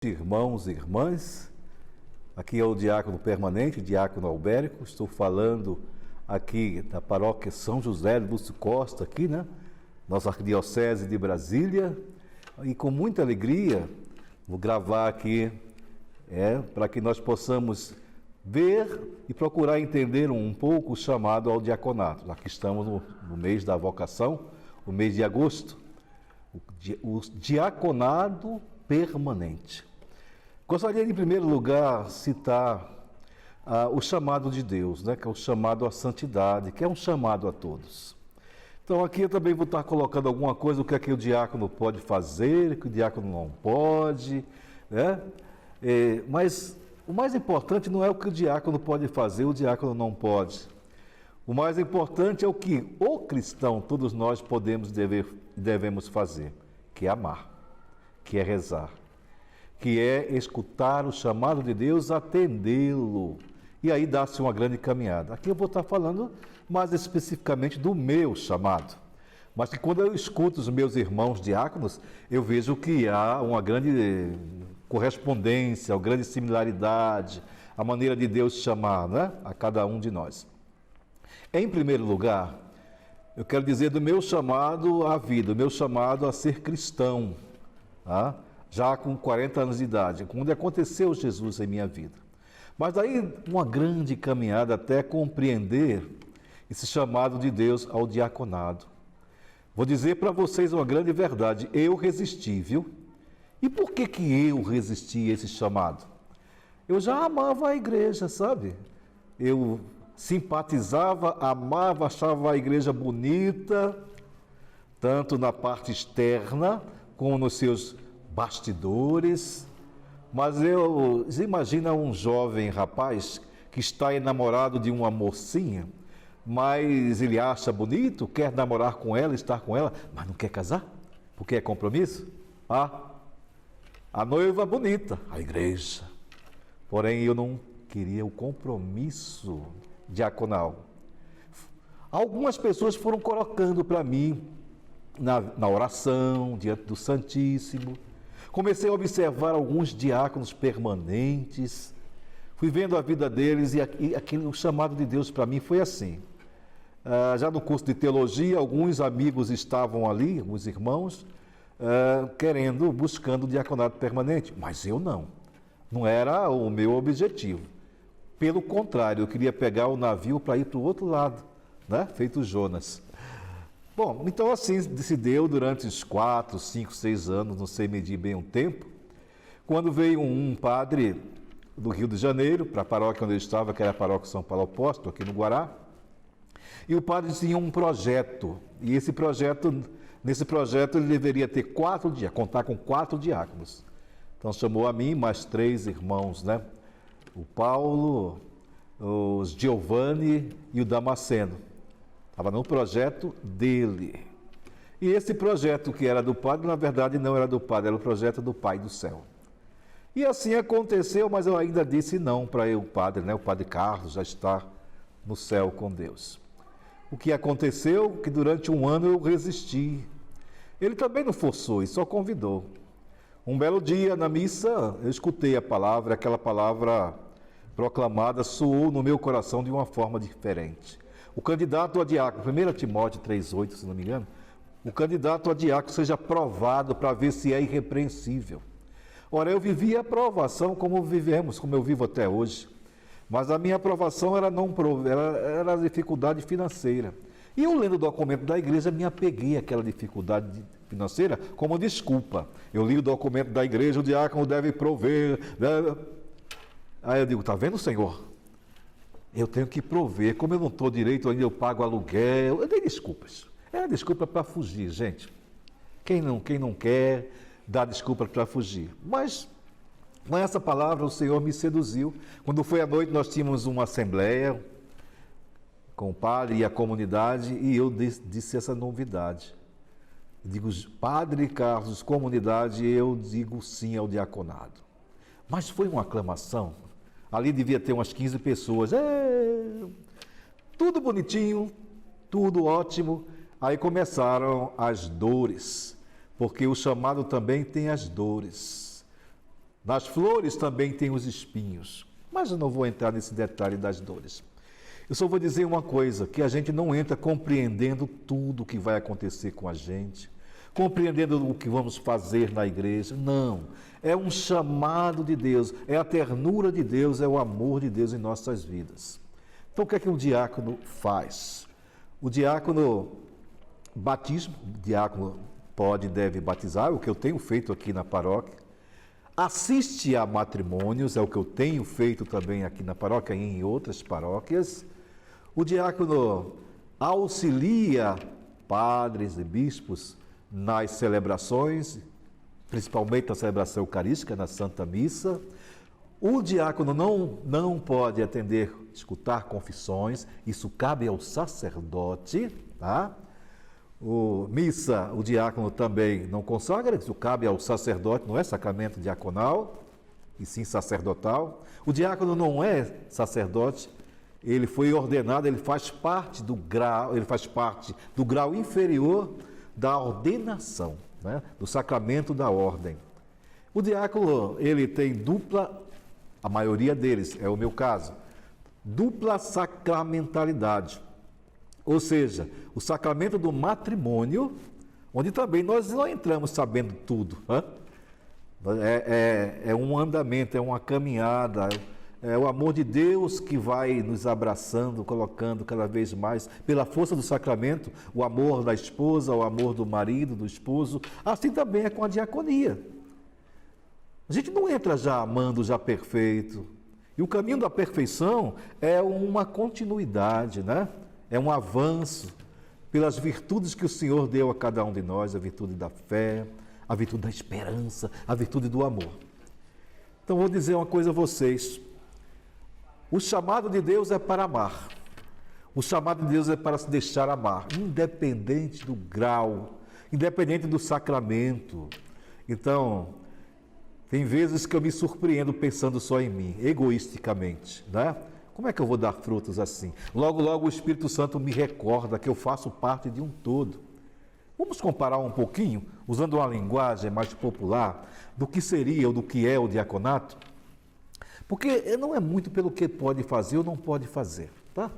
Irmãos e irmãs, aqui é o diácono permanente, diácono Albérico. Estou falando aqui da paróquia São José de Lúcio Costa, aqui, né? Nossa arquidiocese de Brasília, e com muita alegria vou gravar aqui, para que nós possamos ver e procurar entender um pouco o chamado ao diaconato. Já que estamos no mês da vocação, o mês de agosto, o diaconado permanente. Gostaria de, em primeiro lugar, citar o chamado de Deus, né, que é o chamado à santidade, que é um chamado a todos. Então aqui eu também vou estar colocando alguma coisa, o que é que o diácono pode fazer, o que o diácono não pode, né? Mas o mais importante não é o que o diácono pode fazer, o diácono não pode. O mais importante é o que o cristão, todos nós podemos e devemos fazer, que é amar, que é rezar, que é escutar o chamado de Deus, atendê-lo, e aí dá-se uma grande caminhada. Aqui eu vou estar falando mais especificamente do meu chamado, mas que quando eu escuto os meus irmãos diáconos, eu vejo que há uma grande correspondência, uma grande similaridade, a maneira de Deus chamar, né, a cada um de nós. Em primeiro lugar, eu quero dizer do meu chamado à vida, o meu chamado a ser cristão, tá? Já com 40 anos de idade, quando aconteceu Jesus em minha vida. Mas daí uma grande caminhada até compreender esse chamado de Deus ao diaconado. Vou dizer para vocês uma grande verdade, eu resisti, viu? E por que eu resisti a esse chamado? Eu já amava a igreja, sabe? Eu simpatizava, amava, achava a igreja bonita, tanto na parte externa como nos seus bastidores, mas você imagina um jovem rapaz que está enamorado de uma mocinha, mas ele acha bonito, quer namorar com ela, estar com ela, mas não quer casar, porque é compromisso? A noiva bonita, a igreja, porém eu não queria o compromisso diaconal. Algumas pessoas foram colocando para mim na oração, diante do Santíssimo. Comecei a observar alguns diáconos permanentes, fui vendo a vida deles e o chamado de Deus para mim foi assim. Já no curso de teologia, alguns amigos estavam ali, alguns irmãos, buscando o diaconato permanente, mas eu não era o meu objetivo. Pelo contrário, eu queria pegar o navio para ir para o outro lado, né? Feito Jonas. Bom, então assim se deu durante os 4, 5, 6 anos, não sei medir bem o tempo, quando veio um padre do Rio de Janeiro, para a paróquia onde eu estava, que era a paróquia São Paulo Apóstolo, aqui no Guará, e o padre tinha um projeto, e nesse projeto ele deveria ter contar com 4 diáconos. Então chamou a mim, mais 3 irmãos, né? O Paulo, o Giovanni e o Damasceno. Estava no projeto dele. E esse projeto que era do padre, na verdade não era do padre, era o projeto do Pai do Céu. E assim aconteceu, mas eu ainda disse não para o padre, né? O padre Carlos já está no céu com Deus. O que aconteceu? Que durante um ano eu resisti. Ele também não forçou, e só convidou. Um belo dia na missa, eu escutei a palavra, aquela palavra proclamada soou no meu coração de uma forma diferente. O candidato a diácono, 1 Timóteo 3,8, se não me engano, o candidato a diácono seja provado para ver se é irrepreensível. Ora, eu vivi a provação como eu vivo até hoje, mas a minha aprovação era a dificuldade financeira. E eu lendo o documento da igreja, me apeguei àquela dificuldade financeira como desculpa. Eu li o documento da igreja, o diácono deve prover. Aí eu digo, tá vendo, Senhor? Eu tenho que prover, como eu não estou direito ainda, eu pago aluguel, eu dei desculpas. É desculpa para fugir, gente. Quem não quer, dá desculpa para fugir. Mas, com essa palavra, o Senhor me seduziu. Quando foi à noite, nós tínhamos uma assembleia com o padre e a comunidade, e eu disse essa novidade. Eu digo, Padre Carlos, comunidade, eu digo sim ao diaconado. Mas foi uma aclamação. Ali devia ter umas 15 pessoas. Tudo bonitinho, tudo ótimo. Aí começaram as dores, porque o chamado também tem as dores. Nas flores também tem os espinhos, mas eu não vou entrar nesse detalhe das dores. Eu só vou dizer uma coisa, que a gente não entra compreendendo tudo o que vai acontecer com a gente, compreendendo o que vamos fazer na igreja. Não, é um chamado de Deus, é a ternura de Deus, é o amor de Deus em nossas vidas. Então o que é que um diácono faz? O diácono batismo, o diácono pode e deve batizar, é o que eu tenho feito aqui na paróquia. Assiste a matrimônios, é o que eu tenho feito também aqui na paróquia e em outras paróquias. O diácono auxilia padres e bispos nas celebrações, principalmente na celebração eucarística, na Santa Missa. O diácono não pode atender, escutar confissões, isso cabe ao sacerdote, tá? O diácono também não consagra, isso cabe ao sacerdote, não é sacramento diaconal, e sim sacerdotal. O diácono não é sacerdote, ele foi ordenado, ele faz parte do grau inferior da ordenação, né? Do sacramento da ordem. O diácono, ele tem dupla, a maioria deles, é o meu caso, dupla sacramentalidade. Ou seja, o sacramento do matrimônio, onde também nós não entramos sabendo tudo. Né? É um andamento, é uma caminhada, é o amor de Deus que vai nos abraçando, colocando cada vez mais, pela força do sacramento, o amor da esposa, o amor do marido, do esposo. Assim também é com a diaconia. A gente não entra já amando, já perfeito. E o caminho da perfeição é uma continuidade, né? É um avanço pelas virtudes que o Senhor deu a cada um de nós, a virtude da fé, a virtude da esperança, a virtude do amor. Então, vou dizer uma coisa a vocês. O chamado de Deus é para amar. O chamado de Deus é para se deixar amar, independente do grau, independente do sacramento. Então, tem vezes que eu me surpreendo pensando só em mim, egoisticamente, né? Como é que eu vou dar frutos assim? Logo, logo o Espírito Santo me recorda que eu faço parte de um todo. Vamos comparar um pouquinho, usando uma linguagem mais popular, do que seria ou do que é o diaconato? Porque não é muito pelo que pode fazer ou não pode fazer, tá?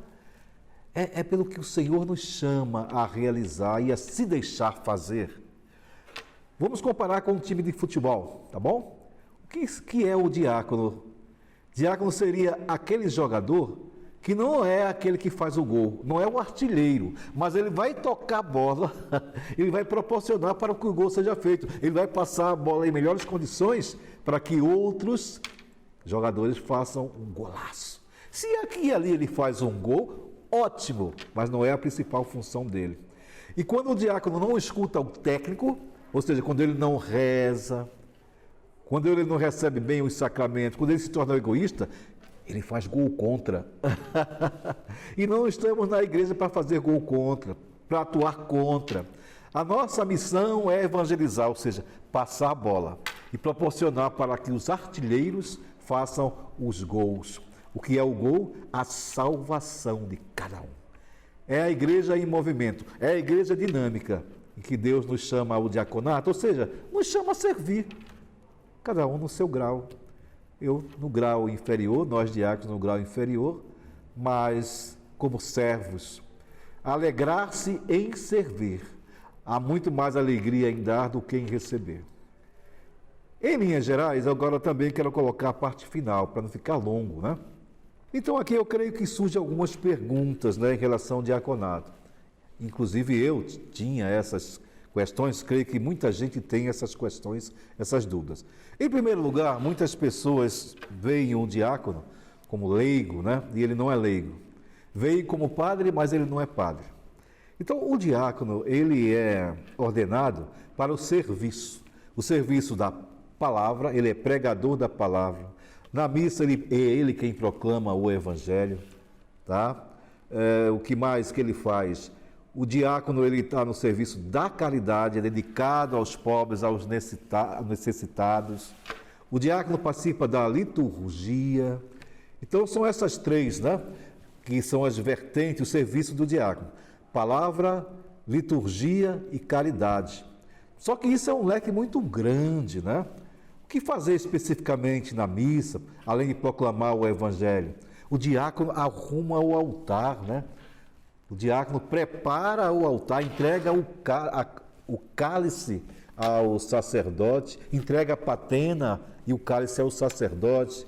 É pelo que o Senhor nos chama a realizar e a se deixar fazer. Vamos comparar com um time de futebol, tá bom? O que é o diácono? Diácono seria aquele jogador que não é aquele que faz o gol, não é o artilheiro, mas ele vai tocar a bola, ele vai proporcionar para que o gol seja feito, ele vai passar a bola em melhores condições para que outros jogadores façam um golaço. Se aqui e ali ele faz um gol, ótimo, mas não é a principal função dele. E quando o diácono não escuta o técnico, ou seja, quando ele não reza, quando ele não recebe bem os sacramentos, quando ele se torna egoísta, ele faz gol contra. E não estamos na igreja para fazer gol contra, para atuar contra. A nossa missão é evangelizar, ou seja, passar a bola e proporcionar para que os artilheiros façam os gols. O que é o gol? A salvação de cada um. É a igreja em movimento, é a igreja dinâmica, em que Deus nos chama ao diaconato, ou seja, nos chama a servir. Cada um no seu grau. Eu no grau inferior, nós diáconos no grau inferior, mas como servos. Alegrar-se em servir. Há muito mais alegria em dar do que em receber. Em linhas gerais, agora também quero colocar a parte final, para não ficar longo, né? Então aqui eu creio que surgem algumas perguntas, né, em relação ao diaconato. Inclusive eu tinha essas questões, creio que muita gente tem essas questões, essas dúvidas. Em primeiro lugar, muitas pessoas veem um diácono como leigo, né? E ele não é leigo. Veem como padre, mas ele não é padre. Então, o diácono, ele é ordenado para o serviço da palavra, ele é pregador da palavra. Na missa, é ele quem proclama o evangelho, tá? O que mais que ele faz? O diácono, ele está no serviço da caridade, é dedicado aos pobres, aos necessitados. O diácono participa da liturgia. Então, são essas três, né? Que são as vertentes, o serviço do diácono. Palavra, liturgia e caridade. Só que isso é um leque muito grande, né? O que fazer especificamente na missa, além de proclamar o Evangelho? O diácono arruma o altar, né? O diácono prepara o altar, entrega o cálice ao sacerdote, entrega a patena e o cálice ao sacerdote,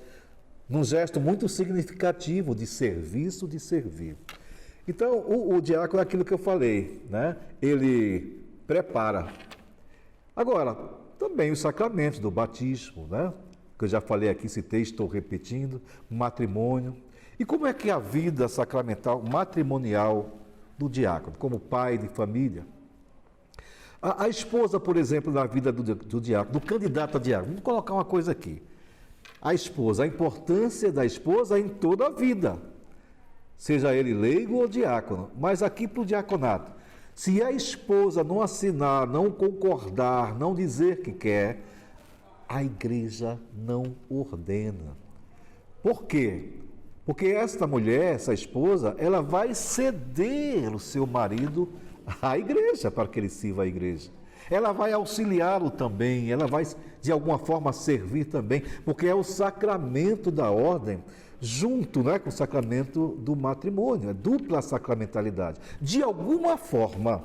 num gesto muito significativo de serviço, de servir. Então, o diácono é aquilo que eu falei, né? Ele prepara. Agora, também os sacramentos do batismo, né? Que eu já falei aqui, citei, estou repetindo, matrimônio. E como é que é a vida sacramental, matrimonial do diácono, como pai de família? A esposa, por exemplo, na vida do diácono, do candidato a diácono, vamos colocar uma coisa aqui. A esposa, a importância da esposa em toda a vida, seja ele leigo ou diácono, mas aqui para o diaconato. Se a esposa não assinar, não concordar, não dizer que quer, a igreja não ordena. Por quê? Porque esta mulher, essa esposa, ela vai ceder o seu marido à igreja, para que ele sirva a igreja. Ela vai auxiliá-lo também, ela vai de alguma forma servir também, porque é o sacramento da ordem, junto, né, com o sacramento do matrimônio, é dupla sacramentalidade. De alguma forma,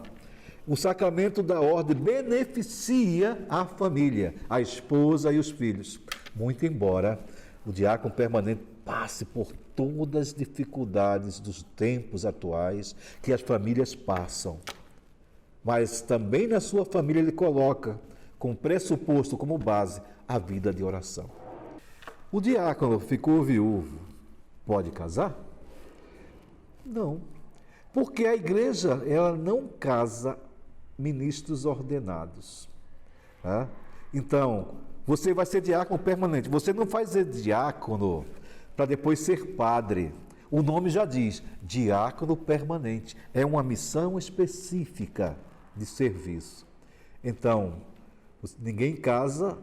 o sacramento da ordem beneficia a família, a esposa e os filhos. Muito embora o diácono permanente passe por todas as dificuldades dos tempos atuais que as famílias passam. Mas também na sua família ele coloca como pressuposto, como base, a vida de oração. O diácono ficou viúvo, pode casar? Não, porque a igreja ela não casa ministros ordenados. Tá? Então, você vai ser diácono permanente, você não vai ser diácono para depois ser padre. O nome já diz, diácono permanente, é uma missão específica de serviço. Então, ninguém casa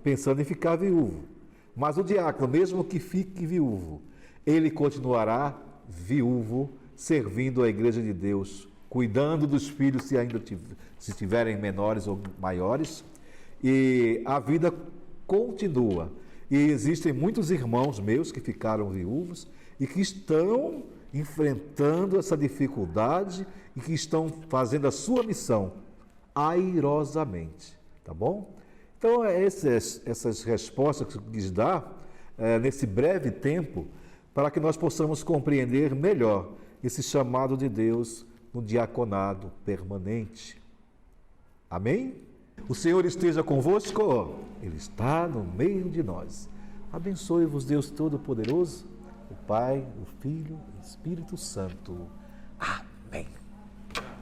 pensando em ficar viúvo. Mas o diácono, mesmo que fique viúvo, ele continuará viúvo, servindo a igreja de Deus, cuidando dos filhos se tiverem menores ou maiores, e a vida continua. E existem muitos irmãos meus que ficaram viúvos e que estão enfrentando essa dificuldade e que estão fazendo a sua missão airosamente, tá bom? Então, essas respostas que eu quis dar nesse breve tempo, para que nós possamos compreender melhor esse chamado de Deus no diaconado permanente. Amém? O Senhor esteja convosco, Ele está no meio de nós. Abençoe-vos, Deus Todo-Poderoso, o Pai, o Filho e o Espírito Santo.